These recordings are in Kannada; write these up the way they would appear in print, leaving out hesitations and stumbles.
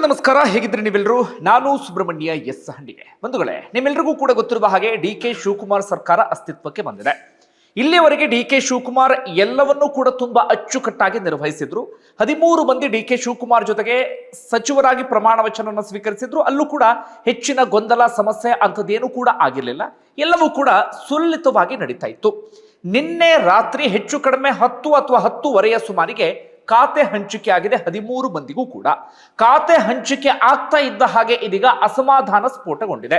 ಬಂಧುಗಳೇ ನಮಸ್ಕಾರ, ಹೇಗಿದ್ರಿ ನೀವೆಲ್ಲರೂ? ನಾನು ಸುಬ್ರಹ್ಮಣ್ಯ ಎಸ್ ಹಂಡಿಗೆ. ಬಂಧುಗಳೇ, ನಿಮ್ಮೆಲ್ಲರಿಗೂ ಕೂಡ ಗೊತ್ತಿರುವ ಹಾಗೆ ಡಿ.ಕೆ. ಶಿವಕುಮಾರ್ ಸರ್ಕಾರ ಅಸ್ತಿತ್ವಕ್ಕೆ ಬಂದಿದೆ. ಇಲ್ಲಿಯವರೆಗೆ ಡಿ.ಕೆ. ಶಿವಕುಮಾರ್ ಎಲ್ಲವನ್ನೂ ಕೂಡ ತುಂಬಾ ಅಚ್ಚುಕಟ್ಟಾಗಿ ನಿರ್ವಹಿಸಿದ್ರು. 13 ಮಂದಿ ಡಿ.ಕೆ. ಶಿವಕುಮಾರ್ ಜೊತೆಗೆ ಸಚಿವರಾಗಿ ಪ್ರಮಾಣ ವಚನವನ್ನು ಸ್ವೀಕರಿಸಿದ್ರು. ಅಲ್ಲೂ ಕೂಡ ಹೆಚ್ಚಿನ ಗೊಂದಲ ಸಮಸ್ಯೆ ಅಂಥದ್ದೇನೂ ಕೂಡ ಆಗಿರಲಿಲ್ಲ. ಎಲ್ಲವೂ ಕೂಡ ಸುಲಲಿತವಾಗಿ ನಡೀತಾ ಇತ್ತು. ನಿನ್ನೆ ರಾತ್ರಿ ಹೆಚ್ಚು ಕಡಿಮೆ 10 ಅಥವಾ 10:30 ಸುಮಾರಿಗೆ ಖಾತೆ ಹಂಚಿಕೆ ಆಗಿದೆ. 13 ಮಂದಿಗೂ ಕೂಡ ಖಾತೆ ಹಂಚಿಕೆ ಆಗ್ತಾ ಇದ್ದ ಹಾಗೆ ಇದೀಗ ಅಸಮಾಧಾನ ಸ್ಫೋಟಗೊಂಡಿದೆ.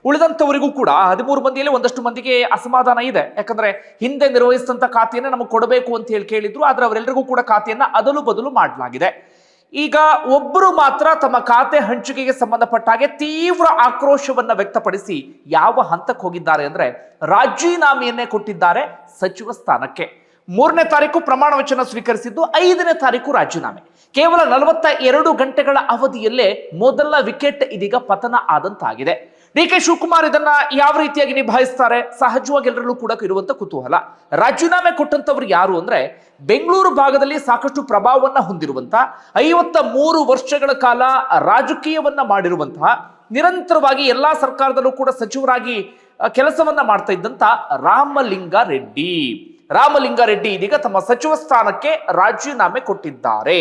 ಉಳಿದಂತವರಿಗೂ ಕೂಡ 13 ಮಂದಿಯಲ್ಲಿ ಒಂದಷ್ಟು ಮಂದಿಗೆ ಅಸಮಾಧಾನ ಇದೆ. ಯಾಕಂದ್ರೆ ಹಿಂದೆ ನಿರ್ವಹಿಸಿದಂತ ಖಾತೆಯನ್ನ ನಮಗೆ ಕೊಡಬೇಕು ಅಂತ ಹೇಳಿ ಕೇಳಿದ್ರು. ಆದ್ರೆ ಅವರೆಲ್ಲರಿಗೂ ಕೂಡ ಖಾತೆಯನ್ನ ಅದಲು ಬದಲು ಮಾಡಲಾಗಿದೆ. ಈಗ ಒಬ್ಬರು ಮಾತ್ರ ತಮ್ಮ ಖಾತೆ ಹಂಚಿಕೆಗೆ ಸಂಬಂಧಪಟ್ಟ ಹಾಗೆ ತೀವ್ರ ಆಕ್ರೋಶವನ್ನ ವ್ಯಕ್ತಪಡಿಸಿ ಯಾವ ಹಂತಕ್ಕೆ ಹೋಗಿದ್ದಾರೆ ಅಂದ್ರೆ ರಾಜೀನಾಮೆಯನ್ನೇ ಕೊಟ್ಟಿದ್ದಾರೆ ಸಚಿವ ಸ್ಥಾನಕ್ಕೆ. 3ನೇ ತಾರೀಕು ಪ್ರಮಾಣ ವಚನ ಸ್ವೀಕರಿಸಿದ್ದು, 5ನೇ ತಾರೀಕು ರಾಜೀನಾಮೆ. ಕೇವಲ 42 ಗಂಟೆಗಳ ಅವಧಿಯಲ್ಲೇ ಮೊದಲ ವಿಕೆಟ್ ಇದೀಗ ಪತನ ಆದಂತಾಗಿದೆ. ಡಿ.ಕೆ. ಶಿವಕುಮಾರ್ ಇದನ್ನ ಯಾವ ರೀತಿಯಾಗಿ ನಿಭಾಯಿಸ್ತಾರೆ? ಸಹಜವಾಗಿ ಎಲ್ಲರಲ್ಲೂ ಕೂಡ ಇರುವಂತ ಕುತೂಹಲ. ರಾಜೀನಾಮೆ ಕೊಟ್ಟಂತವ್ರು ಯಾರು ಅಂದ್ರೆ ಬೆಂಗಳೂರು ಭಾಗದಲ್ಲಿ ಸಾಕಷ್ಟು ಪ್ರಭಾವವನ್ನ ಹೊಂದಿರುವಂತ, 53 ವರ್ಷಗಳ ಕಾಲ ರಾಜಕೀಯವನ್ನ ಮಾಡಿರುವಂತಹ, ನಿರಂತರವಾಗಿ ಎಲ್ಲಾ ಸರ್ಕಾರದಲ್ಲೂ ಕೂಡ ಸಚಿವರಾಗಿ ಕೆಲಸವನ್ನ ಮಾಡ್ತಾ ಇದ್ದಂತ ರಾಮಲಿಂಗಾರೆಡ್ಡಿ ಇದೀಗ ತಮ್ಮ ಸಚಿವ ಸ್ಥಾನಕ್ಕೆ ರಾಜೀನಾಮೆ ಕೊಟ್ಟಿದ್ದಾರೆ.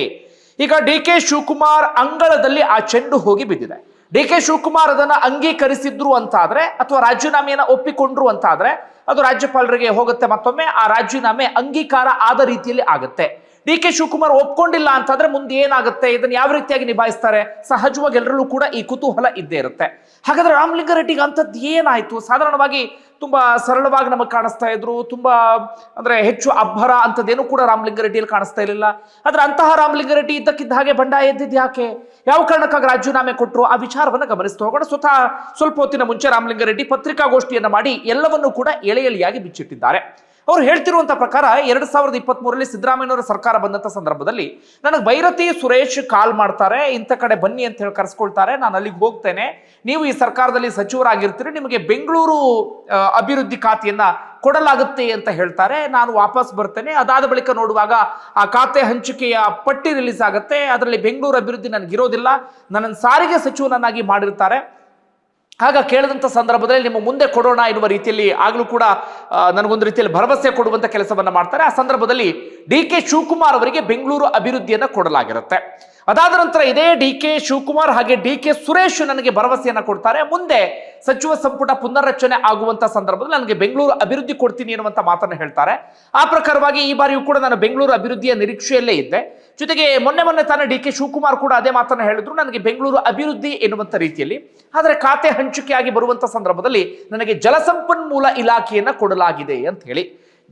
ಈಗ ಡಿ.ಕೆ. ಶಿವಕುಮಾರ್ ಅಂಗಳದಲ್ಲಿ ಆ ಚೆಂಡು ಹೋಗಿ ಬಿದ್ದಿದೆ. ಡಿ.ಕೆ. ಶಿವಕುಮಾರ್ ಅದನ್ನ ಅಂಗೀಕರಿಸಿದ್ರು ಅಂತಾದ್ರೆ ಅಥವಾ ರಾಜೀನಾಮೆಯನ್ನ ಒಪ್ಪಿಕೊಂಡ್ರು ಅಂತಾದ್ರೆ ಅದು ರಾಜ್ಯಪಾಲರಿಗೆ ಹೋಗುತ್ತೆ. ಮತ್ತೊಮ್ಮೆ ಆ ರಾಜೀನಾಮೆ ಅಂಗೀಕಾರ ಆದ ರೀತಿಯಲ್ಲಿ ಆಗುತ್ತೆ. ಡಿ.ಕೆ. ಶಿವಕುಮಾರ್ ಒಪ್ಕೊಂಡಿಲ್ಲ ಅಂತಂದ್ರೆ ಮುಂದೆ ಏನಾಗುತ್ತೆ, ಇದನ್ನ ಯಾವ ರೀತಿಯಾಗಿ ನಿಭಾಯಿಸ್ತಾರೆ? ಸಹಜವಾಗಿ ಎಲ್ಲರಲ್ಲೂ ಕೂಡ ಈ ಕುತೂಹಲ ಇದ್ದೇ ಇರುತ್ತೆ. ಹಾಗಾದ್ರೆ ರಾಮಲಿಂಗಾರೆಡ್ಡಿಗೆ ಅಂತದ್ದು ಏನಾಯ್ತು? ಸಾಧಾರಣವಾಗಿ ತುಂಬಾ ಸರಳವಾಗಿ ನಮಗೆ ಕಾಣಿಸ್ತಾ ಇದ್ರು. ತುಂಬಾ ಅಂದ್ರೆ ಹೆಚ್ಚು ಅಬ್ಬರ ಅಂತದೇನು ಕೂಡ ರಾಮಲಿಂಗಾರೆಡ್ಡಿಯಲ್ಲಿ ಕಾಣಿಸ್ತಾ ಇರಲಿಲ್ಲ. ಆದ್ರೆ ಅಂತಹ ರಾಮಲಿಂಗಾರೆಡ್ಡಿ ಇದ್ದಕ್ಕಿದ್ದ ಹಾಗೆ ಬಂಡಾಯ ಎದ್ದಿದ್ದು ಯಾಕೆ? ಯಾವ ಕಾರಣಕ್ಕಾಗಿ ರಾಜೀನಾಮೆ ಕೊಟ್ಟರು? ಆ ವಿಚಾರವನ್ನ ಗಮನಿಸ್ತಾ ಹೋಗೋಣ. ಸ್ವತಃ ಸ್ವಲ್ಪ ಹೊತ್ತಿನ ಮುಂಚೆ ರಾಮಲಿಂಗಾರೆಡ್ಡಿ ಪತ್ರಿಕಾಗೋಷ್ಠಿಯನ್ನ ಮಾಡಿ ಎಲ್ಲವನ್ನೂ ಕೂಡ ಎಳೆ ಎಳೆಯಾಗಿ ಬಿಚ್ಚಿಟ್ಟಿದ್ದಾರೆ. ಅವ್ರು ಹೇಳ್ತಿರುವಂತ ಪ್ರಕಾರ 2023ರಲ್ಲಿ ಸಿದ್ದರಾಮಯ್ಯನವರ ಸರ್ಕಾರ ಬಂದಂತ ಸಂದರ್ಭದಲ್ಲಿ ನನಗೆ ಬೈರತಿ ಸುರೇಶ್ ಕಾಲ್ ಮಾಡ್ತಾರೆ, ಇಂಥ ಕಡೆ ಬನ್ನಿ ಅಂತ ಹೇಳಿ ಕರೆಸ್ಕೊಳ್ತಾರೆ. ನಾನು ಅಲ್ಲಿಗೆ ಹೋಗ್ತೇನೆ, ನೀವು ಈ ಸರ್ಕಾರದಲ್ಲಿ ಸಚಿವರಾಗಿರ್ತೀರಿ, ನಿಮಗೆ ಬೆಂಗಳೂರು ಅಭಿವೃದ್ಧಿ ಖಾತೆಯನ್ನ ಕೊಡಲಾಗುತ್ತೆ ಅಂತ ಹೇಳ್ತಾರೆ. ನಾನು ವಾಪಸ್ ಬರ್ತೇನೆ. ಅದಾದ ಬಳಿಕ ನೋಡುವಾಗ ಆ ಖಾತೆ ಹಂಚಿಕೆಯ ಪಟ್ಟಿ ರಿಲೀಸ್ ಆಗುತ್ತೆ. ಅದರಲ್ಲಿ ಬೆಂಗಳೂರು ಅಭಿವೃದ್ಧಿ ನನಗಿರೋದಿಲ್ಲ, ನನ್ನನ್ನು ಸಾರಿಗೆ ಸಚಿವನನ್ನಾಗಿ ಮಾಡಿರ್ತಾರೆ. ಆಗ ಕೇಳಿದಂಥ ಸಂದರ್ಭದಲ್ಲಿ ನಿಮ್ಮ ಮುಂದೆ ಕೊಡೋಣ ಎನ್ನುವ ರೀತಿಯಲ್ಲಿ ಆಗಲೂ ಕೂಡ ನನಗೊಂದು ರೀತಿಯಲ್ಲಿ ಭರವಸೆ ಕೊಡುವಂತ ಕೆಲಸವನ್ನ ಮಾಡ್ತಾರೆ. ಆ ಸಂದರ್ಭದಲ್ಲಿ ಡಿ.ಕೆ. ಶಿವಕುಮಾರ್ ಅವರಿಗೆ ಬೆಂಗಳೂರು ಅಭಿವೃದ್ಧಿಯನ್ನ ಕೊಡಲಾಗಿರುತ್ತೆ. ಅದಾದ ನಂತರ ಇದೇ ಡಿ.ಕೆ. ಶಿವಕುಮಾರ್ ಹಾಗೆ ಡಿ.ಕೆ. ಸುರೇಶ್ ನನಗೆ ಭರವಸೆಯನ್ನ ಕೊಡ್ತಾರೆ, ಮುಂದೆ ಸಚಿವ ಸಂಪುಟ ಪುನರ್ರಚನೆ ಆಗುವಂತ ಸಂದರ್ಭದಲ್ಲಿ ನನಗೆ ಬೆಂಗಳೂರು ಅಭಿವೃದ್ಧಿ ಕೊಡ್ತೀನಿ ಎನ್ನುವಂತ ಮಾತನ್ನು ಹೇಳ್ತಾರೆ. ಆ ಪ್ರಕಾರವಾಗಿ ಈ ಬಾರಿಯೂ ಕೂಡ ನಾನು ಬೆಂಗಳೂರು ಅಭಿವೃದ್ಧಿಯ ನಿರೀಕ್ಷೆಯಲ್ಲೇ ಇದ್ದೆ. ಜೊತೆಗೆ ಮೊನ್ನೆ ತಾನೇ ಡಿ.ಕೆ. ಶಿವಕುಮಾರ್ ಕೂಡ ಅದೇ ಮಾತನ್ನು ಹೇಳಿದ್ರು, ನನಗೆ ಬೆಂಗಳೂರು ಅಭಿವೃದ್ಧಿ ಎನ್ನುವಂತ ರೀತಿಯಲ್ಲಿ. ಆದರೆ ಖಾತೆ ಹಂಚಿಕೆಯಾಗಿ ಬರುವಂತ ಸಂದರ್ಭದಲ್ಲಿ ನನಗೆ ಜಲಸಂಪನ್ಮೂಲ ಇಲಾಖೆಯನ್ನ ಕೊಡಲಾಗಿದೆ ಅಂತ ಹೇಳಿ.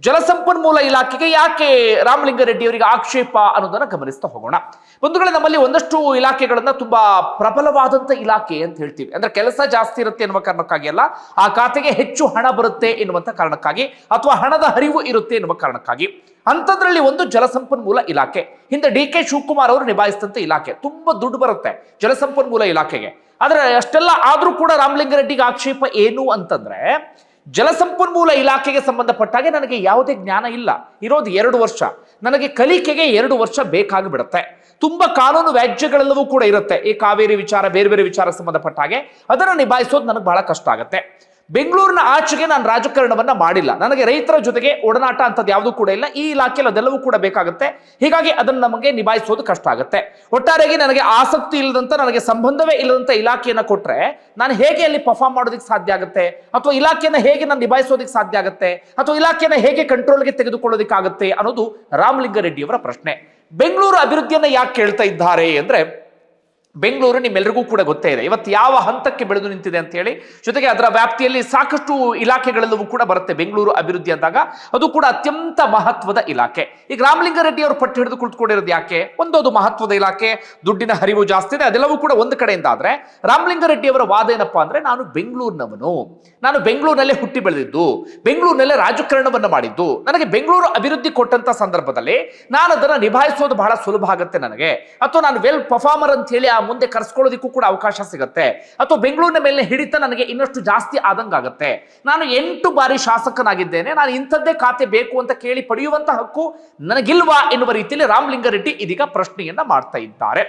ಜಲಸಂಪನ್ಮೂಲ ಇಲಾಖೆಗೆ ಯಾಕೆ ರಾಮಲಿಂಗಾರೆಡ್ಡಿ ಅವರಿಗೆ ಆಕ್ಷೇಪ ಅನ್ನೋದನ್ನ ಗಮನಿಸ್ತಾ ಹೋಗೋಣ. ಬಂಧುಗಳೇ, ನಮ್ಮಲ್ಲಿ ಒಂದಷ್ಟು ಇಲಾಖೆಗಳನ್ನ ತುಂಬಾ ಪ್ರಬಲವಾದಂತ ಇಲಾಖೆ ಅಂತ ಹೇಳ್ತೀವಿ. ಅಂದ್ರೆ ಕೆಲಸ ಜಾಸ್ತಿ ಇರುತ್ತೆ ಎನ್ನುವ ಕಾರಣಕ್ಕಾಗಿ ಅಲ್ಲ, ಆ ಖಾತೆಗೆ ಹೆಚ್ಚು ಹಣ ಬರುತ್ತೆ ಎನ್ನುವಂತ ಕಾರಣಕ್ಕಾಗಿ ಅಥವಾ ಹಣದ ಹರಿವು ಇರುತ್ತೆ ಎನ್ನುವ ಕಾರಣಕ್ಕಾಗಿ. ಅಂಥದ್ರಲ್ಲಿ ಒಂದು ಜಲಸಂಪನ್ಮೂಲ ಇಲಾಖೆ. ಹಿಂದೆ ಡಿ.ಕೆ. ಶಿವಕುಮಾರ್ ಅವರು ನಿಭಾಯಿಸಿದಂತ ಇಲಾಖೆ. ತುಂಬಾ ದುಡ್ಡು ಬರುತ್ತೆ ಜಲಸಂಪನ್ಮೂಲ ಇಲಾಖೆಗೆ. ಆದ್ರೆ ಅಷ್ಟೆಲ್ಲ ಆದ್ರೂ ಕೂಡ ರಾಮಲಿಂಗಾರೆಡ್ಡಿಗೆ ಆಕ್ಷೇಪ ಏನು ಅಂತಂದ್ರೆ, ಜಲಸಂಪನ್ಮೂಲ ಇಲಾಖೆಗೆ ಸಂಬಂಧಪಟ್ಟಾಗೆ ನನಗೆ ಯಾವುದೇ ಜ್ಞಾನ ಇಲ್ಲ, ಇರೋದು 2 ವರ್ಷ, ನನಗೆ ಕಲಿಕೆಗೆ 2 ವರ್ಷ ಬೇಕಾಗಿಬಿಡುತ್ತೆ. ತುಂಬಾ ಕಾನೂನು ವ್ಯಾಜ್ಯಗಳೆಲ್ಲವೂ ಕೂಡ ಇರುತ್ತೆ. ಈ ಕಾವೇರಿ ವಿಚಾರ, ಬೇರೆ ಬೇರೆ ವಿಚಾರಕ್ಕೆ ಸಂಬಂಧಪಟ್ಟ ಹಾಗೆ ಅದನ್ನು ನಿಭಾಯಿಸೋದು ನನಗೆ ಬಹಳ ಕಷ್ಟ ಆಗುತ್ತೆ. ಬೆಂಗಳೂರಿನ ಆಚೆಗೆ ನಾನು ರಾಜಕಾರಣವನ್ನ ಮಾಡಿಲ್ಲ, ನನಗೆ ರೈತರ ಜೊತೆಗೆ ಒಡನಾಟ ಅಂತದ್ದು ಯಾವುದೂ ಕೂಡ ಇಲ್ಲ. ಈ ಇಲಾಖೆಯಲ್ಲಿ ಅದೆಲ್ಲವೂ ಕೂಡ ಬೇಕಾಗುತ್ತೆ. ಹೀಗಾಗಿ ಅದನ್ನು ನಮಗೆ ನಿಭಾಯಿಸೋದು ಕಷ್ಟ ಆಗುತ್ತೆ. ಒಟ್ಟಾರೆಯಾಗಿ ನನಗೆ ಆಸಕ್ತಿ ಇಲ್ಲದಂತ, ನನಗೆ ಸಂಬಂಧವೇ ಇಲ್ಲದಂತ ಇಲಾಖೆಯನ್ನ ಕೊಟ್ರೆ ನಾನು ಹೇಗೆ ಅಲ್ಲಿ ಪರ್ಫಾರ್ಮ್ ಮಾಡೋದಕ್ಕೆ ಸಾಧ್ಯ ಆಗುತ್ತೆ? ಅಥವಾ ಇಲಾಖೆಯನ್ನ ಹೇಗೆ ನಾನು ನಿಭಾಯಿಸೋದಕ್ಕೆ ಸಾಧ್ಯ ಆಗುತ್ತೆ? ಅಥವಾ ಇಲಾಖೆಯನ್ನ ಹೇಗೆ ಕಂಟ್ರೋಲ್ಗೆ ತೆಗೆದುಕೊಳ್ಳೋದಕ್ಕಾಗುತ್ತೆ ಅನ್ನೋದು ರಾಮಲಿಂಗಾರೆಡ್ಡಿಯವರ ಪ್ರಶ್ನೆ. ಬೆಂಗಳೂರು ಅಭಿವೃದ್ಧಿಯನ್ನ ಯಾಕೆ ಕೇಳ್ತಾ ಇದ್ದಾರೆ ಅಂದ್ರೆ, ಬೆಂಗಳೂರು ನಿಮ್ಮೆಲ್ಲರಿಗೂ ಕೂಡ ಗೊತ್ತೇ ಇದೆ ಇವತ್ತು ಯಾವ ಹಂತಕ್ಕೆ ಬೆಳೆದು ನಿಂತಿದೆ ಅಂತ ಹೇಳಿ. ಜೊತೆಗೆ ಅದರ ವ್ಯಾಪ್ತಿಯಲ್ಲಿ ಸಾಕಷ್ಟು ಇಲಾಖೆಗಳೆಲ್ಲವೂ ಕೂಡ ಬರುತ್ತೆ. ಬೆಂಗಳೂರು ಅಭಿವೃದ್ಧಿ ಅಂದಾಗ ಅದು ಕೂಡ ಅತ್ಯಂತ ಮಹತ್ವದ ಇಲಾಖೆ. ಈಗ ರಾಮಲಿಂಗಾರೆಡ್ಡಿ ಅವರು ಪಟ್ಟು ಹಿಡಿದು ಕುಳಿತುಕೊಂಡಿರೋದು ಯಾಕೆ? ಒಂದೊಂದು ಮಹತ್ವದ ಇಲಾಖೆ, ದುಡ್ಡಿನ ಹರಿವು ಜಾಸ್ತಿ ಇದೆ, ಅದೆಲ್ಲವೂ ಕೂಡ ಒಂದು ಕಡೆಯಿಂದ. ಆದ್ರೆ ರಾಮಲಿಂಗಾರೆಡ್ಡಿ ಅವರ ವಾದ ಏನಪ್ಪಾ ಅಂದ್ರೆ, ನಾನು ಬೆಂಗಳೂರಿನವನು, ನಾನು ಬೆಂಗಳೂರಿನಲ್ಲೇ ಹುಟ್ಟಿ ಬೆಳೆದಿದ್ದು, ಬೆಂಗಳೂರಿನಲ್ಲೇ ರಾಜಕಾರಣವನ್ನ ಮಾಡಿದ್ದು, ನನಗೆ ಬೆಂಗಳೂರು ಅಭಿವೃದ್ಧಿ ಕೊಟ್ಟಂತ ಸಂದರ್ಭದಲ್ಲಿ ನಾನು ಅದನ್ನ ನಿಭಾಯಿಸೋದು ಬಹಳ ಸುಲಭ ಆಗುತ್ತೆ ನನಗೆ, ಅಥವಾ ನಾನು ವೆಲ್ ಪರ್ಫಾರ್ಮರ್ ಅಂತ ಹೇಳಿ ಮುಂದೆ ಕರ್ಸ್ಕೊಳ್ಳೋದಕ್ಕೂ ಕೂಡ ಅವಕಾಶ ಸಿಗುತ್ತೆ, ಅಥವಾ ಬೆಂಗಳೂರಿನ ಮೇಲೆ ಹಿಡಿತ ನನಗೆ ಇನ್ನಷ್ಟು ಜಾಸ್ತಿ ಆದಂಗಾಗುತ್ತೆ. ನಾನು 8 ಬಾರಿ ಶಾಸಕನಾಗಿದ್ದೇನೆ, ನಾನು ಇಂಥದ್ದೇ ಖಾತೆ ಬೇಕು ಅಂತ ಕೇಳಿ ಪಡೆಯುವಂತ ಹಕ್ಕು ನನಗಿಲ್ವಾ ಎನ್ನುವ ರೀತಿಯಲ್ಲಿ ರಾಮಲಿಂಗಾರೆಡ್ಡಿ ಇದೀಗ ಪ್ರಶ್ನೆಯನ್ನ ಮಾಡ್ತಾ ಇದ್ದಾರೆ.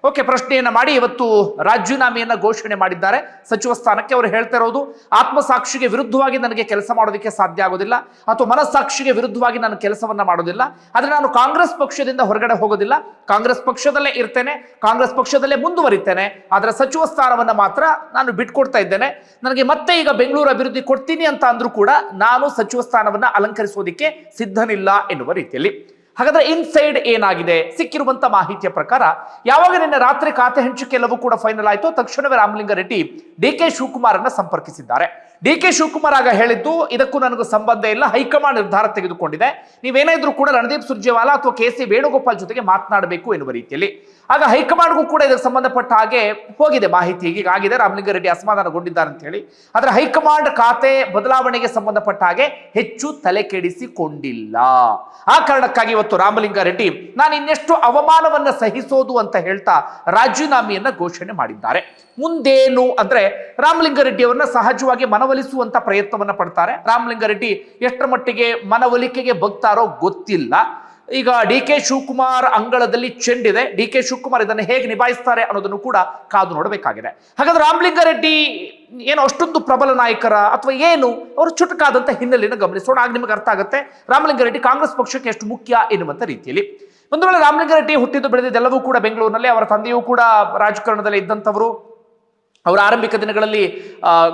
ಓಕೆ, ಪ್ರಶ್ನೆಯನ್ನ ಮಾಡಿ ಇವತ್ತು ರಾಜೀನಾಮೆಯನ್ನ ಘೋಷಣೆ ಮಾಡಿದ್ದಾರೆ ಸಚಿವ ಸ್ಥಾನಕ್ಕೆ. ಅವರು ಹೇಳ್ತಾ ಇರೋದು, ಆತ್ಮಸಾಕ್ಷಿಗೆ ವಿರುದ್ಧವಾಗಿ ನನಗೆ ಕೆಲಸ ಮಾಡೋದಕ್ಕೆ ಸಾಧ್ಯ ಆಗೋದಿಲ್ಲ, ಅಥವಾ ಮನಸ್ಸಾಕ್ಷಿಗೆ ವಿರುದ್ಧವಾಗಿ ನಾನು ಕೆಲಸವನ್ನ ಮಾಡೋದಿಲ್ಲ. ಆದ್ರೆ ನಾನು ಕಾಂಗ್ರೆಸ್ ಪಕ್ಷದಿಂದ ಹೊರಗಡೆ ಹೋಗೋದಿಲ್ಲ, ಕಾಂಗ್ರೆಸ್ ಪಕ್ಷದಲ್ಲೇ ಇರ್ತೇನೆ, ಕಾಂಗ್ರೆಸ್ ಪಕ್ಷದಲ್ಲೇ ಮುಂದುವರಿತೇನೆ. ಆದ್ರೆ ಸಚಿವ ಸ್ಥಾನವನ್ನ ಮಾತ್ರ ನಾನು ಬಿಟ್ಕೊಡ್ತಾ ಇದ್ದೇನೆ. ನನಗೆ ಮತ್ತೆ ಈಗ ಬೆಂಗಳೂರು ಅಭಿವೃದ್ಧಿ ಕೊಡ್ತೀನಿ ಅಂತ ಅಂದ್ರೂ ಕೂಡ ನಾನು ಸಚಿವ ಸ್ಥಾನವನ್ನ ಅಲಂಕರಿಸೋದಿಕ್ಕೆ ಸಿದ್ಧನಿಲ್ಲ ಎನ್ನುವ ರೀತಿಯಲ್ಲಿ. ಹಾಗಾದ್ರೆ ಇನ್ಸೈಡ್ ಏನಾಗಿದೆ? ಸಿಕ್ಕಿರುವಂತ ಮಾಹಿತಿಯ ಪ್ರಕಾರ ಯಾವಾಗ ನಿನ್ನೆ ರಾತ್ರಿ ಖಾತೆ ಹಂಚಿಕೆ ಎಲ್ಲವೂ ಕೂಡ ಫೈನಲ್ ಆಯಿತು, ತಕ್ಷಣವೇ ರಾಮಲಿಂಗಾರೆಡ್ಡಿ ಡಿ.ಕೆ. ಶಿವಕುಮಾರ್ ಅನ್ನ ಸಂಪರ್ಕಿಸಿದ್ದಾರೆ. ಡಿ.ಕೆ. ಶಿವಕುಮಾರ್ ಆಗ ಹೇಳಿದ್ದು, ಇದಕ್ಕೂ ನನಗೂ ಸಂಬಂಧ ಇಲ್ಲ, ಹೈಕಮಾಂಡ್ ನಿರ್ಧಾರ ತೆಗೆದುಕೊಂಡಿದೆ, ನೀವೇನೇ ಇದ್ರೂ ಕೂಡ ರಣದೀಪ್ ಸುರ್ಜೇವಾಲಾ ಅಥವಾ ಕೆ.ಸಿ. ವೇಣುಗೋಪಾಲ್ ಜೊತೆಗೆ ಮಾತನಾಡಬೇಕು ಎನ್ನುವ ರೀತಿಯಲ್ಲಿ. ಆಗ ಹೈಕಮಾಂಡ್ಗೂ ಕೂಡ ಇದಕ್ಕೆ ಸಂಬಂಧಪಟ್ಟ ಹಾಗೆ ಹೋಗಿದೆ ಮಾಹಿತಿ, ಹೀಗಾಗಿದೆ, ರಾಮಲಿಂಗಾರೆಡ್ಡಿ ಅಸಮಾಧಾನಗೊಂಡಿದ್ದಾರೆ ಅಂತ ಹೇಳಿ. ಆದ್ರೆ ಹೈಕಮಾಂಡ್ ಖಾತೆ ಬದಲಾವಣೆಗೆ ಸಂಬಂಧಪಟ್ಟ ಹಾಗೆ ಹೆಚ್ಚು ತಲೆ ಕೆಡಿಸಿಕೊಂಡಿಲ್ಲ. ಆ ಕಾರಣಕ್ಕಾಗಿ ಇವತ್ತು ರಾಮಲಿಂಗಾರೆಡ್ಡಿ ನಾನು ಇನ್ನೆಷ್ಟು ಅವಮಾನವನ್ನ ಸಹಿಸೋದು ಅಂತ ಹೇಳ್ತಾ ರಾಜೀನಾಮೆಯನ್ನ ಘೋಷಣೆ ಮಾಡಿದ್ದಾರೆ. ಮುಂದೇನು ಅಂದ್ರೆ ರಾಮಲಿಂಗಾರೆಡ್ಡಿ ಅವರನ್ನ ಸಹಜವಾಗಿ ಮನವೊಲಿಸುವಂತ ಪ್ರಯತ್ನವನ್ನ ಪಡ್ತಾರೆ. ರಾಮಲಿಂಗಾರೆಡ್ಡಿ ಎಷ್ಟರ ಮಟ್ಟಿಗೆ ಮನವೊಲಿಕೆಗೆ ಬಗ್ತಾರೋ ಗೊತ್ತಿಲ್ಲ. ಈಗ ಡಿ.ಕೆ. ಶಿವಕುಮಾರ್ ಅಂಗಳದಲ್ಲಿ ಚೆಂಡಿದೆ. ಡಿ.ಕೆ. ಶಿವಕುಮಾರ್ ಇದನ್ನು ಹೇಗೆ ನಿಭಾಯಿಸ್ತಾರೆ ಅನ್ನೋದನ್ನು ಕೂಡ ಕಾದು ನೋಡಬೇಕಾಗಿದೆ. ಹಾಗಾದ್ರೆ ರಾಮಲಿಂಗಾರೆಡ್ಡಿ ಏನು ಅಷ್ಟೊಂದು ಪ್ರಬಲ ನಾಯಕರ ಅಥವಾ ಏನು, ಅವರು ಚುಟುಕಾದಂತ ಹಿನ್ನೆಲೆಯನ್ನು ಗಮನಿಸೋಣ, ಆಗ ನಿಮಗೆ ಅರ್ಥ ಆಗುತ್ತೆ ರಾಮಲಿಂಗಾರೆಡ್ಡಿ ಕಾಂಗ್ರೆಸ್ ಪಕ್ಷಕ್ಕೆ ಎಷ್ಟು ಮುಖ್ಯ ಎನ್ನುವಂತ ರೀತಿಯಲ್ಲಿ. ಒಂದು ವೇಳೆ ರಾಮಲಿಂಗಾರೆಡ್ಡಿ ಹುಟ್ಟಿದ್ದು ಬೆಳೆದಿದ್ದೆಲ್ಲವೂ ಕೂಡ ಬೆಂಗಳೂರಿನಲ್ಲಿ, ಅವರ ತಂದೆಯೂ ಕೂಡ ರಾಜಕಾರಣದಲ್ಲಿ ಇದ್ದಂಥವರು. ಅವರ ಆರಂಭಿಕ ದಿನಗಳಲ್ಲಿ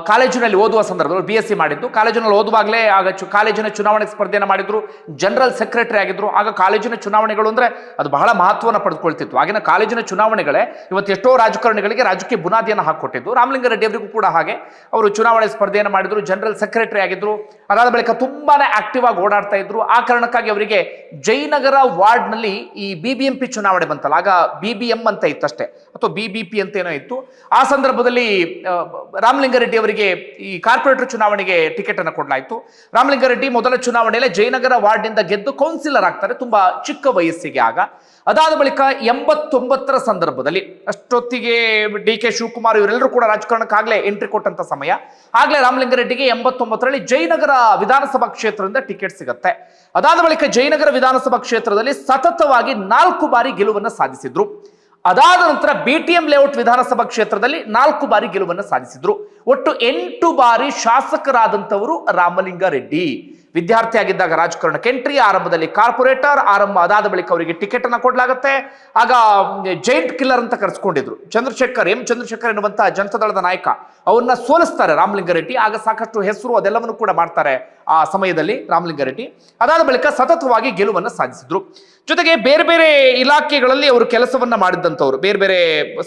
ಕಾಲೇಜಿನಲ್ಲಿ ಓದುವ ಸಂದರ್ಭದಲ್ಲಿ BSc ಮಾಡಿದ್ದು, ಕಾಲೇಜಿನಲ್ಲಿ ಓದುವಾಗಲೇ ಆಗ ಕಾಲೇಜಿನ ಚುನಾವಣೆ ಸ್ಪರ್ಧೆಯನ್ನು ಮಾಡಿದ್ರು, ಜನರಲ್ ಸೆಕ್ರೆಟರಿ ಆಗಿದ್ರು. ಆಗ ಕಾಲೇಜಿನ ಚುನಾವಣೆಗಳು ಅಂದ್ರೆ ಅದು ಬಹಳ ಮಹತ್ವವನ್ನು ಪಡೆದುಕೊಳ್ತಿತ್ತು. ಆಗಿನ ಕಾಲೇಜಿನ ಚುನಾವಣೆಗಳೇ ಇವತ್ತು ಎಷ್ಟೋ ರಾಜಕಾರಣಿಗಳಿಗೆ ರಾಜಕೀಯ ಬುನಾದಿಯನ್ನು ಹಾಕಿಕೊಟ್ಟಿದ್ದು. ರಾಮಲಿಂಗಾರೆಡ್ಡಿ ಅವರಿಗೂ ಕೂಡ ಹಾಗೆ ಅವರು ಚುನಾವಣೆ ಸ್ಪರ್ಧೆಯನ್ನು ಮಾಡಿದ್ರು, ಜನರಲ್ ಸೆಕ್ರೆಟರಿ ಆಗಿದ್ರು. ಅದಾದ ಬಳಿಕ ತುಂಬಾನೇ ಆಕ್ಟಿವ್ ಆಗಿ ಓಡಾಡ್ತಾ ಇದ್ರು. ಆ ಕಾರಣಕ್ಕಾಗಿ ಅವರಿಗೆ ಜಯನಗರ ವಾರ್ಡ್ನಲ್ಲಿ ಈ BBMP ಚುನಾವಣೆ ಬಂತಲ್ಲ, ಆಗ BBM ಅಂತ ಇತ್ತಷ್ಟೇ, ಅಥವಾ BBP ಅಂತ ಏನೋ ಇತ್ತು. ಆ ಸಂದರ್ಭದಲ್ಲಿ ರಾಮಲಿಂಗಾರೆಡ್ಡಿ ಅವರಿಗೆ ಈ ಕಾರ್ಪೊರೇಟರ್ ಚುನಾವಣೆಗೆ ಟಿಕೆಟ್ ಅನ್ನು ಕೊಡಲಾಯಿತು. ರಾಮಲಿಂಗಾರೆಡ್ಡಿ ಮೊದಲ ಚುನಾವಣೆಯಲ್ಲಿ ಜಯನಗರ ವಾರ್ಡ್ ನಿಂದ ಗೆದ್ದು ಕೌನ್ಸಿಲರ್ ಆಗ್ತಾರೆ, ತುಂಬಾ ಚಿಕ್ಕ ವಯಸ್ಸಿಗೆ ಆಗ. ಅದಾದ ಬಳಿಕ 89ರ ಸಂದರ್ಭದಲ್ಲಿ, ಅಷ್ಟೊತ್ತಿಗೆ ಡಿ.ಕೆ. ಶಿವಕುಮಾರ್ ಇವರೆಲ್ಲರೂ ಕೂಡ ರಾಜಕಾರಣಕ್ಕಾಗಲೇ ಎಂಟ್ರಿ ಕೊಟ್ಟಂತ ಸಮಯ. ಆಗ್ಲೇ ರಾಮಲಿಂಗಾರೆಡ್ಡಿಗೆ 89ರಲ್ಲಿ ಜಯನಗರ ವಿಧಾನಸಭಾ ಕ್ಷೇತ್ರದಿಂದ ಟಿಕೆಟ್ ಸಿಗುತ್ತೆ. ಅದಾದ ಬಳಿಕ ಜಯನಗರ ವಿಧಾನಸಭಾ ಕ್ಷೇತ್ರದಲ್ಲಿ ಸತತವಾಗಿ 4 ಬಾರಿ ಗೆಲುವನ್ನು ಸಾಧಿಸಿದ್ರು. ಅದಾದ ನಂತರ BTM ಲೇಔಟ್ ವಿಧಾನಸಭಾ ಕ್ಷೇತ್ರದಲ್ಲಿ 4 ಬಾರಿ ಗೆಲುವನ್ನು ಸಾಧಿಸಿದ್ರು. ಒಟ್ಟು 8 ಬಾರಿ ಶಾಸಕರಾದಂಥವರು ರಾಮಲಿಂಗಾರೆಡ್ಡಿ. ವಿದ್ಯಾರ್ಥಿ ಆಗಿದ್ದಾಗ ರಾಜಕಾರಣಕ್ಕೆ ಎಂಟ್ರಿ, ಆರಂಭದಲ್ಲಿ ಕಾರ್ಪೊರೇಟರ್ ಆರಂಭ, ಅದಾದ ಬಳಿಕ ಅವರಿಗೆ ಟಿಕೆಟ್ ಅನ್ನ ಕೊಡಲಾಗುತ್ತೆ. ಆಗ ಜೈಂಟ್ ಕಿಲ್ಲರ್ ಅಂತ ಕರೆಸ್ಕೊಂಡಿದ್ರು. ಎಂ ಚಂದ್ರಶೇಖರ್ ಎನ್ನುವಂತಹ ಜನತಾದಳದ ನಾಯಕ, ಅವನ್ನ ಸೋಲಿಸ್ತಾರೆ ರಾಮಲಿಂಗಾರೆಡ್ಡಿ. ಆಗ ಸಾಕಷ್ಟು ಹೆಸರು ಅದೆಲ್ಲವನ್ನು ಕೂಡ ಮಾಡ್ತಾರೆ ಆ ಸಮಯದಲ್ಲಿ ರಾಮಲಿಂಗಾರೆಡ್ಡಿ. ಅದಾದ ಬಳಿಕ ಸತತವಾಗಿ ಗೆಲುವನ್ನು ಸಾಧಿಸಿದ್ರು. ಜೊತೆಗೆ ಬೇರೆ ಬೇರೆ ಇಲಾಖೆಗಳಲ್ಲಿ ಅವರು ಕೆಲಸವನ್ನ ಮಾಡಿದಂಥವ್ರು, ಬೇರೆ ಬೇರೆ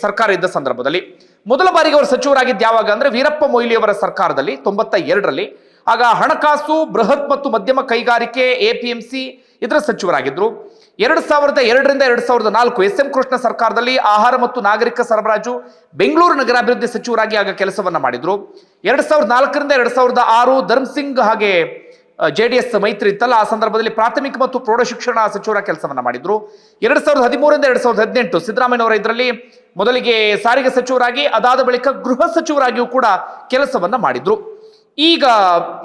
ಸರ್ಕಾರ ಇದ್ದ ಸಂದರ್ಭದಲ್ಲಿ. ಮೊದಲ ಬಾರಿಗೆ ಅವರು ಸಚಿವರಾಗಿದ್ದು ಯಾವಾಗ ಅಂದ್ರೆ ವೀರಪ್ಪ ಮೊಯ್ಲಿ ಅವರ ಸರ್ಕಾರದಲ್ಲಿ 92ರಲ್ಲಿ. ಆಗ ಹಣಕಾಸು, ಬೃಹತ್ ಮತ್ತು ಮಧ್ಯಮ ಕೈಗಾರಿಕೆ, APMC ಇದರ ಸಚಿವರಾಗಿದ್ರು. 2002ರಿಂದ 2004 SM ಕೃಷ್ಣ ಸರ್ಕಾರದಲ್ಲಿ ಆಹಾರ ಮತ್ತು ನಾಗರಿಕ ಸರಬರಾಜು, ಬೆಂಗಳೂರು ನಗರಾಭಿವೃದ್ಧಿ ಸಚಿವರಾಗಿ ಆಗ ಕೆಲಸವನ್ನ ಮಾಡಿದ್ರು. 2004ರಿಂದ 2006 ಧರ್ಮಸಿಂಗ್ ಹಾಗೆ JDS ಮೈತ್ರಿ ಇತ್ತಲ್ಲ, ಆ ಸಂದರ್ಭದಲ್ಲಿ ಪ್ರಾಥಮಿಕ ಮತ್ತು ಪ್ರೌಢ ಶಿಕ್ಷಣ ಸಚಿವರ ಕೆಲಸವನ್ನ ಮಾಡಿದ್ರು. 2013ರಿಂದ 2018 ಸಿದ್ದರಾಮಯ್ಯನವರ ಇದರಲ್ಲಿ ಮೊದಲಿಗೆ ಸಾರಿಗೆ ಸಚಿವರಾಗಿ, ಅದಾದ ಬಳಿಕ ಗೃಹ ಸಚಿವರಾಗಿಯೂ ಕೂಡ ಕೆಲಸವನ್ನ ಮಾಡಿದ್ರು. ಈಗ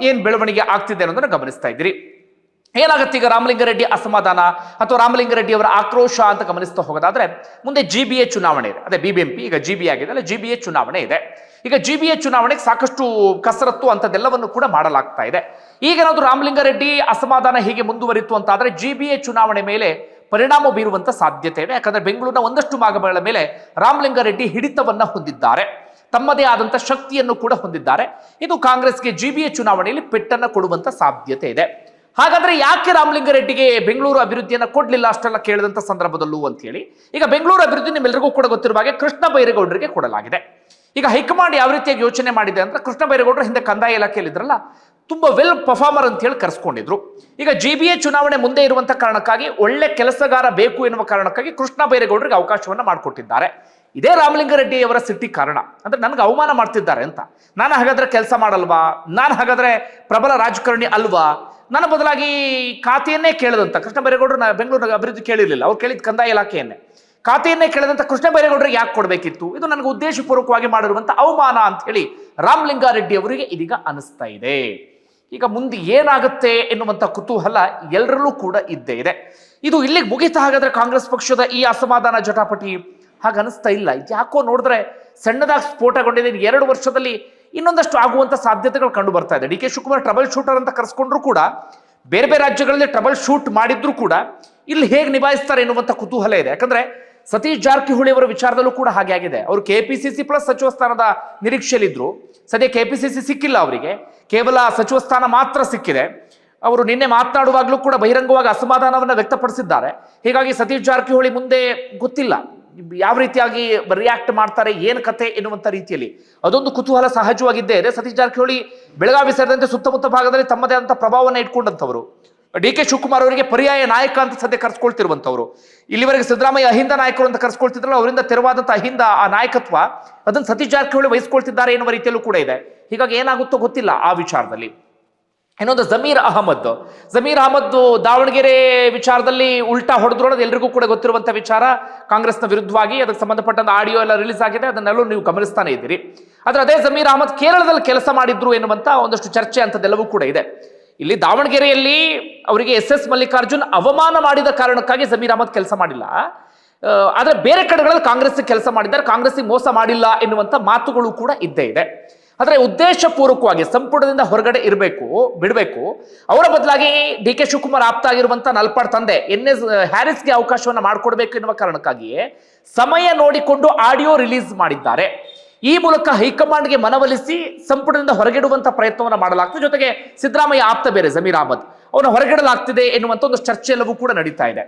ಏನ್ ಬೆಳವಣಿಗೆ ಆಗ್ತಿದೆ ಅನ್ನೋದನ್ನ ಗಮನಿಸ್ತಾ ಇದ್ದೀರಿ. ಏನಾಗುತ್ತೆ ಈಗ ರಾಮಲಿಂಗಾರೆಡ್ಡಿ ಅಸಮಾಧಾನ ಅಥವಾ ರಾಮಲಿಂಗಾರೆಡ್ಡಿ ಅವರ ಆಕ್ರೋಶ ಅಂತ ಗಮನಿಸ್ತಾ ಹೋಗೋದಾದ್ರೆ, ಮುಂದೆ GBA ಚುನಾವಣೆ ಇದೆ. ಅದೇ BBMP ಈಗ GB ಆಗಿದೆ ಅಲ್ಲ, GBA ಚುನಾವಣೆ ಇದೆ. ಈಗ GBA ಚುನಾವಣೆಗೆ ಸಾಕಷ್ಟು ಕಸರತ್ತು ಅಂತದೆಲ್ಲವನ್ನು ಕೂಡ ಮಾಡಲಾಗ್ತಾ ಇದೆ. ಈಗೇನಾದ್ರೂ ರಾಮಲಿಂಗಾರೆಡ್ಡಿ ಅಸಮಾಧಾನ ಹೀಗೆ ಮುಂದುವರಿತು ಅಂತ ಆದ್ರೆ GBA ಚುನಾವಣೆ ಮೇಲೆ ಪರಿಣಾಮ ಬೀರುವಂತ ಸಾಧ್ಯತೆ ಇದೆ. ಯಾಕಂದ್ರೆ ಬೆಂಗಳೂರಿನ ಒಂದಷ್ಟು ಭಾಗಗಳ ಮೇಲೆ ರಾಮಲಿಂಗಾರೆಡ್ಡಿ ಹಿಡಿತವನ್ನ ಹೊಂದಿದ್ದಾರೆ, ತಮ್ಮದೇ ಆದಂತ ಶಕ್ತಿಯನ್ನು ಕೂಡ ಹೊಂದಿದ್ದಾರೆ. ಇದು ಕಾಂಗ್ರೆಸ್ಗೆ GBA ಚುನಾವಣೆಯಲ್ಲಿ ಪೆಟ್ಟನ್ನ ಕೊಡುವಂತ ಸಾಧ್ಯತೆ ಇದೆ. ಹಾಗಾದ್ರೆ ಯಾಕೆ ರಾಮಲಿಂಗಾರೆಡ್ಡಿಗೆ ಬೆಂಗಳೂರು ಅಭಿವೃದ್ಧಿಯನ್ನ ಕೊಡ್ಲಿಲ್ಲ ಅಷ್ಟೆಲ್ಲ ಕೇಳಿದಂತ ಸಂದರ್ಭದಲ್ಲೂ ಅಂತ ಹೇಳಿ, ಈಗ ಬೆಂಗಳೂರು ಅಭಿವೃದ್ಧಿ ನಿಮ್ಮೆಲ್ಲರಿಗೂ ಕೂಡ ಗೊತ್ತಿರುವ ಹಾಗೆ ಕೃಷ್ಣ ಬೈರೇಗೌಡರಿಗೆ ಕೊಡಲಾಗಿದೆ. ಈಗ ಹೈಕಮಾಂಡ್ ಯಾವ ರೀತಿಯಾಗಿ ಯೋಚನೆ ಮಾಡಿದೆ ಅಂದ್ರೆ, ಕೃಷ್ಣ ಬೈರೇಗೌಡರು ಹಿಂದೆ ಕಂದಾಯ ಇಲಾಖೆಯಲ್ಲಿ ಇದ್ರಲ್ಲ, ತುಂಬಾ ವೆಲ್ ಪರ್ಫಾರ್ಮರ್ ಅಂತ ಹೇಳಿ ಕರೆಸ್ಕೊಂಡಿದ್ರು. ಈಗ GBA ಚುನಾವಣೆ ಮುಂದೆ ಇರುವಂತ ಕಾರಣಕ್ಕಾಗಿ ಒಳ್ಳೆ ಕೆಲಸಗಾರ ಬೇಕು ಎನ್ನುವ ಕಾರಣಕ್ಕಾಗಿ ಕೃಷ್ಣ ಬೈರೇಗೌಡರಿಗೆ ಅವಕಾಶವನ್ನ ಮಾಡಿಕೊಟ್ಟಿದ್ದಾರೆ. ಇದೇ ರಾಮಲಿಂಗಾರೆಡ್ಡಿ ಅವರ ಸಿಟ್ಟಿ ಕಾರಣ. ಅಂದ್ರೆ ನನಗೆ ಅವಮಾನ ಮಾಡ್ತಿದ್ದಾರೆ ಅಂತ, ನಾನು ಹಾಗಾದ್ರೆ ಕೆಲಸ ಮಾಡಲ್ವಾ, ನಾನು ಹಾಗಾದ್ರೆ ಪ್ರಬಲ ರಾಜಕಾರಣಿ ಅಲ್ವಾ, ನನ್ನ ಬದಲಾಗಿ ಖಾತೆಯನ್ನೇ ಕೇಳದಂತ ಕೃಷ್ಣ ಬೈರೇಗೌಡರು ಬೆಂಗಳೂರು ಅಭಿವೃದ್ಧಿ ಕೇಳಿರಲಿಲ್ಲ, ಅವ್ರು ಕೇಳಿದ ಕಂದಾಯ ಇಲಾಖೆಯನ್ನೇ, ಖಾತೆಯನ್ನೇ ಕೇಳದಂತ ಕೃಷ್ಣ ಬೈರೇಗೌಡರಿಗೆ ಯಾಕೆ ಕೊಡಬೇಕಿತ್ತು? ಇದು ನನಗೆ ಉದ್ದೇಶಪೂರ್ವಕವಾಗಿ ಮಾಡಿರುವಂತ ಅವಮಾನ ಅಂತ ಹೇಳಿ ರಾಮಲಿಂಗಾರೆಡ್ಡಿ ಅವರಿಗೆ ಇದೀಗ ಅನಿಸ್ತಾ ಇದೆ. ಈಗ ಮುಂದೆ ಏನಾಗುತ್ತೆ ಎನ್ನುವಂತ ಕುತೂಹಲ ಎಲ್ಲರಲ್ಲೂ ಕೂಡ ಇದ್ದೇ ಇದೆ. ಇದು ಇಲ್ಲಿಗೆ ಮುಗಿತಾ ಹಾಗಾದ್ರೆ ಕಾಂಗ್ರೆಸ್ ಪಕ್ಷದ ಈ ಅಸಮಾಧಾನ ಜಟಾಪಟಿ? ಹಾಗೆ ಅನಿಸ್ತಾ ಇಲ್ಲ. ಯಾಕೋ ನೋಡಿದ್ರೆ ಸಣ್ಣದಾಗಿ ಸ್ಫೋಟಗೊಂಡಿದೆ. 2 ವರ್ಷದಲ್ಲಿ ಇನ್ನೊಂದಷ್ಟು ಆಗುವಂತ ಸಾಧ್ಯತೆಗಳು ಕಂಡು ಬರ್ತಾ ಇದೆ. D K Shivakumar trouble shooter ಅಂತ ಕರೆಸ್ಕೊಂಡ್ರು ಕೂಡ, ಬೇರೆ ಬೇರೆ ರಾಜ್ಯಗಳಲ್ಲಿ ಟ್ರಬಲ್ ಶೂಟ್ ಮಾಡಿದ್ರು ಕೂಡ ಇಲ್ಲಿ ಹೇಗೆ ನಿಭಾಯಿಸ್ತಾರೆ ಎನ್ನುವಂತ ಕುತೂಹಲ ಇದೆ. ಯಾಕಂದ್ರೆ ಸತೀಶ್ ಜಾರಕಿಹೊಳಿ ಅವರ ವಿಚಾರದಲ್ಲೂ ಕೂಡ ಹಾಗೆ ಆಗಿದೆ. ಅವರು ಕೆಪಿಸಿಸಿ ಪ್ಲಸ್ ಸಚಿವ ಸ್ಥಾನದ ನಿರೀಕ್ಷೆಯಲ್ಲಿದ್ರು. ಸದ್ಯ ಕೆಪಿಸಿಸಿ ಸಿಕ್ಕಿಲ್ಲ, ಅವರಿಗೆ ಕೇವಲ ಸಚಿವ ಸ್ಥಾನ ಮಾತ್ರ ಸಿಕ್ಕಿದೆ. ಅವರು ನಿನ್ನೆ ಮಾತನಾಡುವಾಗಲೂ ಕೂಡ ಬಹಿರಂಗವಾಗಿ ಅಸಮಾಧಾನವನ್ನ ವ್ಯಕ್ತಪಡಿಸಿದ್ದಾರೆ. ಹೀಗಾಗಿ ಸತೀಶ್ ಜಾರಕಿಹೊಳಿ ಮುಂದೆ ಗೊತ್ತಿಲ್ಲ ಯಾವ ರೀತಿಯಾಗಿ ರಿಯಾಕ್ಟ್ ಮಾಡ್ತಾರೆ, ಏನು ಕತೆ ಎನ್ನುವಂತ ರೀತಿಯಲ್ಲಿ ಅದೊಂದು ಕುತೂಹಲ ಸಹಜವಾಗಿದ್ದೇ ಇದೆ. ಸತೀಶ್ ಜಾರಕಿಹೊಳಿ ಬೆಳಗಾವಿ ಸೇರಿದಂತೆ ಸುತ್ತಮುತ್ತ ಭಾಗದಲ್ಲಿ ತಮ್ಮದೇ ಆದಂಥ ಪ್ರಭಾವವನ್ನು ಇಟ್ಕೊಂಡಂಥವ್ರು. ಡಿ ಕೆ ಶಿವಕುಮಾರ್ ಅವರಿಗೆ ಪರ್ಯಾಯ ನಾಯಕ ಅಂತ ಸದ್ಯ ಕರೆಸ್ಕೊಳ್ತಿರುವಂತವ್ರು. ಇಲ್ಲಿವರೆಗೆ ಸಿದ್ದರಾಮಯ್ಯ ಅಹಿಂದ ನಾಯಕರು ಅಂತ ಕರೆಸ್ಕೊಳ್ತಿದ್ರಲ್ಲ, ಅವರಿಂದ ತೆರವಾದಂಥ ಅಹಿಂದ ಆ ನಾಯಕತ್ವ ಅದನ್ನು ಸತೀಶ್ ಜಾರಕಿಹೊಳಿ ವಹಿಸ್ಕೊಳ್ತಿದ್ದಾರೆ ಎನ್ನುವ ರೀತಿಯಲ್ಲೂ ಕೂಡ ಇದೆ. ಹೀಗಾಗಿ ಏನಾಗುತ್ತೋ ಗೊತ್ತಿಲ್ಲ ಆ ವಿಚಾರದಲ್ಲಿ. ಇನ್ನೊಂದು ಜಮೀರ್ ಅಹಮದ್ ದಾವಣಗೆರೆ ವಿಚಾರದಲ್ಲಿ ಉಲ್ಟಾ ಹೊಡೆದ್ರು ಅನ್ನೋದು ಎಲ್ರಿಗೂ ಕೂಡ ಗೊತ್ತಿರುವಂತ ವಿಚಾರ. ಕಾಂಗ್ರೆಸ್ನ ವಿರುದ್ಧವಾಗಿ ಅದಕ್ಕೆ ಸಂಬಂಧಪಟ್ಟಂತ ಆಡಿಯೋ ಎಲ್ಲ ರಿಲೀಸ್ ಆಗಿದೆ, ಅದನ್ನೆಲ್ಲೂ ನೀವು ಗಮನಿಸ್ತಾನೆ ಇದ್ದೀರಿ. ಆದ್ರೆ ಅದೇ ಜಮೀರ್ ಅಹಮದ್ ಕೇರಳದಲ್ಲಿ ಕೆಲಸ ಮಾಡಿದ್ರು ಎನ್ನುವಂತ ಒಂದಷ್ಟು ಚರ್ಚೆ ಅಂತದೆಲ್ಲವೂ ಕೂಡ ಇದೆ. ಇಲ್ಲಿ ದಾವಣಗೆರೆಯಲ್ಲಿ ಅವರಿಗೆ SS ಮಲ್ಲಿಕಾರ್ಜುನ್ ಅವಮಾನ ಮಾಡಿದ ಕಾರಣಕ್ಕಾಗಿ ಜಮೀರ್ ಅಹಮದ್ ಕೆಲಸ ಮಾಡಿಲ್ಲ. ಆದ್ರೆ ಬೇರೆ ಕಡೆಗಳಲ್ಲಿ ಕಾಂಗ್ರೆಸ್ ಕೆಲಸ ಮಾಡಿದ್ದಾರೆ, ಕಾಂಗ್ರೆಸ್ ಮೋಸ ಮಾಡಿಲ್ಲ ಎನ್ನುವಂತ ಮಾತುಗಳು ಕೂಡ ಇದ್ದೇ ಇದೆ. ಆದರೆ ಉದ್ದೇಶಪೂರ್ವಕವಾಗಿ ಸಂಪುಟದಿಂದ ಹೊರಗಡೆ ಬಿಡಬೇಕು, ಅವರ ಬದಲಾಗಿ ಡಿ ಕೆ ಶಿವಕುಮಾರ್ ಆಪ್ತ ಆಗಿರುವಂತಹ ನಲ್ಪಾಡ್ ತಂದೆ NS ಹ್ಯಾರಿಸ್ಗೆ ಅವಕಾಶವನ್ನ ಮಾಡಿಕೊಡ್ಬೇಕು ಎನ್ನುವ ಕಾರಣಕ್ಕಾಗಿಯೇ ಸಮಯ ನೋಡಿಕೊಂಡು ಆಡಿಯೋ ರಿಲೀಸ್ ಮಾಡಿದ್ದಾರೆ. ಈ ಮೂಲಕ ಹೈಕಮಾಂಡ್ಗೆ ಮನವೊಲಿಸಿ ಸಂಪುಟದಿಂದ ಹೊರಗಿಡುವಂತ ಪ್ರಯತ್ನವನ್ನ ಮಾಡಲಾಗ್ತದೆ. ಜೊತೆಗೆ ಸಿದ್ದರಾಮಯ್ಯ ಆಪ್ತ ಬೇರೆ ಜಮೀರ್ ಅಹಮದ್, ಅವನ್ನ ಹೊರಗಿಡಲಾಗ್ತಿದೆ ಎನ್ನುವಂತ ಒಂದು ಚರ್ಚೆ ಎಲ್ಲವೂ ಕೂಡ ನಡೀತಾ ಇದೆ.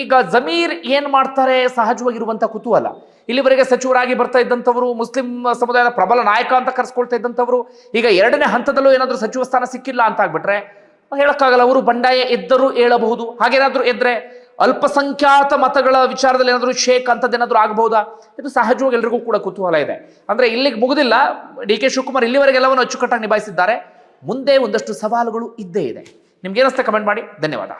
ಈಗ ಜಮೀರ್ ಏನ್ ಮಾಡ್ತಾರೆ ಸಹಜವಾಗಿರುವಂತ ಕುತೂಹಲ. ಇಲ್ಲಿವರೆಗೆ ಸಚಿವರಾಗಿ ಬರ್ತಾ ಇದ್ದಂಥವರು, ಮುಸ್ಲಿಂ ಸಮುದಾಯದ ಪ್ರಬಲ ನಾಯಕ ಅಂತ ಕರೆಸ್ಕೊಳ್ತಾ ಇದ್ದಂಥವ್ರು, ಈಗ 2ನೇ ಹಂತದಲ್ಲೂ ಏನಾದ್ರೂ ಸಚಿವ ಸ್ಥಾನ ಸಿಕ್ಕಿಲ್ಲ ಅಂತ ಆಗ್ಬಿಟ್ರೆ ಹೇಳಕ್ಕಾಗಲ್ಲ. ಅವರು ಬಂಡಾಯ ಎದ್ದರೂ ಏಳಬಹುದು. ಹಾಗೇನಾದ್ರೂ ಎದ್ರೆ ಅಲ್ಪಸಂಖ್ಯಾತ ಮತಗಳ ವಿಚಾರದಲ್ಲಿ ಏನಾದರೂ ಶೇಕ್ ಅಂತದ್ದೇನಾದ್ರೂ ಆಗಬಹುದಾ? ಇದು ಸಹಜವಾಗಿ ಎಲ್ರಿಗೂ ಕೂಡ ಕುತೂಹಲ ಇದೆ. ಅಂದ್ರೆ ಇಲ್ಲಿಗೆ ಮುಗುದಿಲ್ಲ. ಡಿ ಕೆ ಶಿವಕುಮಾರ್ ಇಲ್ಲಿವರೆಗೆ ಎಲ್ಲವನ್ನು ಅಚ್ಚುಕಟ್ಟಾಗಿ ನಿಭಾಯಿಸಿದ್ದಾರೆ. ಮುಂದೆ ಒಂದಷ್ಟು ಸವಾಲುಗಳು ಇದ್ದೇ ಇದೆ. ನಿಮ್ಗೆ ಏನಿಸ್ತಾ ಕಮೆಂಟ್ ಮಾಡಿ. ಧನ್ಯವಾದ.